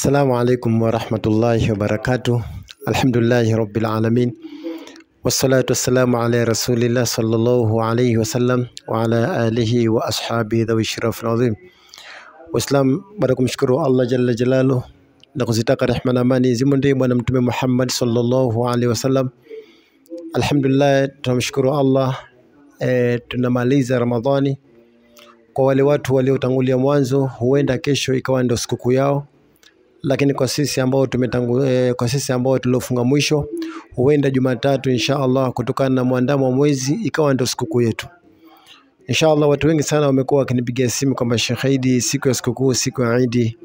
Assalamu alaikum wa rahmatullahi wa barakatuh. Alhamdulillahi rabbil alamin. Wassalatu wassalamu ala rasulillah sallallahu alayhi wa sallam wa ala alihi wa ashabihi dhawi shirafil azim. Waislam, baada kumshukuru Allah jalla jalaluhu na kuzitaka rehema na amani zimwendee bwana mtume Muhammad sallallahu alayhi wa sallam. Alhamdulillah, tunamshukuru Allah, tunamaliza Ramadhani. Kwa wale watu waliotangulia mwanzo, huenda kesho ikawa ndio sikukuu yao. Lakini kwa sisi ambao tulofunga mwisho, huenda Jumatatu insha Allah, kutokana na muandamo wa mwezi, ikawa ndio sikukuu yetu. Insha Allah, watu wengi sana wamekuwa wakinipigia simu kwamba Sheikh Eid, siku ya sikukuu, siku ya Eid,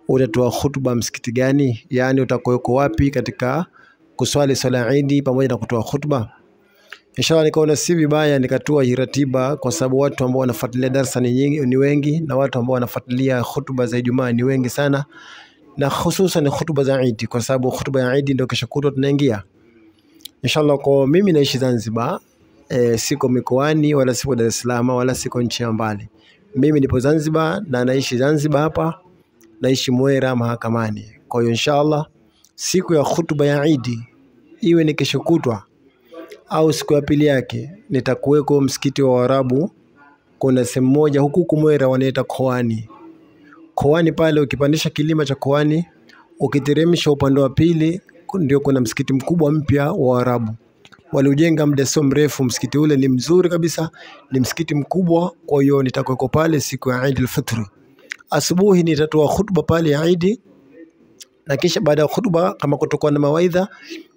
utatoa khutba msikiti gani? Yaani utakuweko wapi katika kuswali swala ya Eid pamoja na kutoa khutba? Insha Allah, nikaona si vibaya nikatoa hii ratiba, kwa sababu watu ambao wanafuatilia darasa ni wengi, na watu ambao wanafuatilia khutba za Ijumaa ni wengi sana, na hususan khutba za Eid, kwa sababu khutba ya Eid ndio kesho kutwa tunaingia. Inshallah, kwa mimi naishi Zanzibar, siko mikoani wala siko Dar es Salaam wala siko nchi ya mbali. Mimi nipo Zanzibar na naishi Zanzibar hapa, naishi Mwera Mahakamani. Kwa hiyo inshallah, siku ya khutba ya Eid, iwe ni kesho kutwa au siku ya pili yake, nitakuweko msikiti wa Waarabu. Kuna sehemu moja huku Mwera wanaita Koani. Koani pale, ukipandisha kilima cha Koani, ukiteremsha upande wa pili, ndio kuna msikiti mkubwa mpya wa Waarabu. Waliujenga muda sio mrefu. Msikiti ule ni mzuri kabisa, ni msikiti mkubwa. Kwa hiyo nitakuweko pale siku ya Eid al-Fitr. Asubuhi nitatoa khutba pale ya Eid, na kisha baada ya khutba, kama kutokuwa na mawaidha,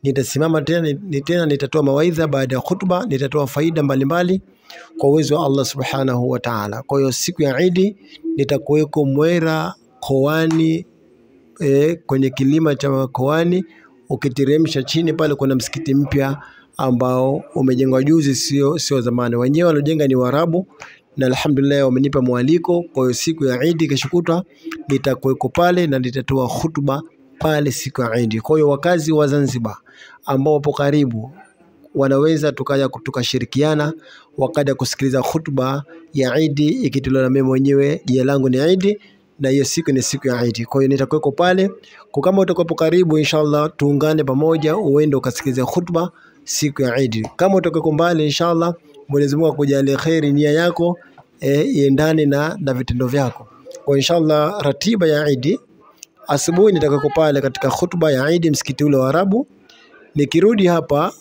nitasimama tena nitatoa mawaidha. Baada ya khutba nitatoa faida mbalimbali kwa uwezo wa Allah subhanahu wa ta'ala. Kwa hiyo siku ya Eid nitakuweko Mwera Koani, kwenye kilima cha Koani. Ukiteremsha chini pale kuna msikiti mpya ambao umejengwa juzi, sio zamani. Wenyewe waliojenga ni Waarabu, na alhamdulillah wamenipa mwaliko. Kwa hiyo siku ya Eid kesho kutwa nitakuweko pale na nitatoa khutba pale siku ya Eid. Kwa hiyo wakazi wa Zanzibar ambao wapo karibu, wanaweza tukashirikiana wakaja kusikiliza khutba ya Eid ikitolewa na mimi mwenyewe. Jina langu ni Eid na hiyo siku ni siku ya Eid. Kwa hiyo nitakuweko pale. Kwa kama utakuwepo karibu, inshallah tuungane pamoja uende ukasikilize khutba siku ya Eid. Kama utakuweko mbali, inshallah Mwenyezi Mungu akujalie kheri, nia yako iendane na vitendo vyako. Kwa inshallah, ratiba ya Eid, asubuhi nitakuweko pale katika khutba ya Eid msikiti ule wa Arabu. Nikirudi hapa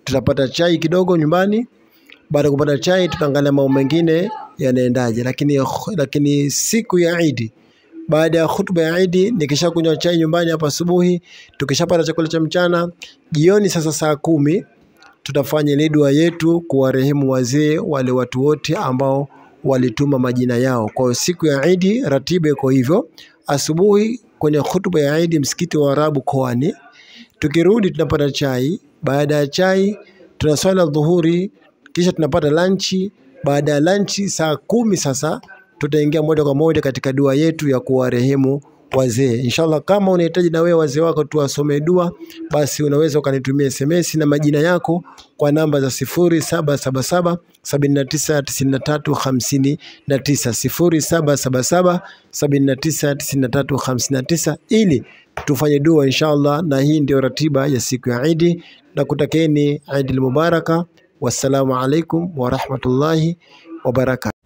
tutapata chai kidogo nyumbani. Baada ya kupata chai tutaangalia mambo mengine yanaendaje. Lakini siku ya Eid, baada ya khutba ya Eid, nikishakunywa chai nyumbani hapa asubuhi, tukishapata chakula cha mchana, jioni sasa saa 10 tutafanya ile dua yetu kuwarehemu wazee, wale watu wote ambao walituma majina yao. Kwa hiyo siku ya Eid ratiba iko hivyo: asubuhi kwenye khutba ya Eid msikiti wa Arabu Koani, tukirudi tunapata chai. Baada ya chai tunaswali dhuhuri, kisha tunapata lunchi. Baada ya lunchi saa 10 sasa tutaingia moja kwa moja katika dua yetu ya kuwarehemu wazee. Inshallah, kama unahitaji na wewe wazee wako tuwasome dua, basi unaweza ukanitumia SMS na majina yako kwa namba za 0777 799359, 0777 799359, ili tufanye dua inshallah. Na hii ndio ratiba ya siku ya Eid, na kutakeni Eid al-Mubaraka. Wassalamu alaikum wa rahmatullahi wa barakatuh.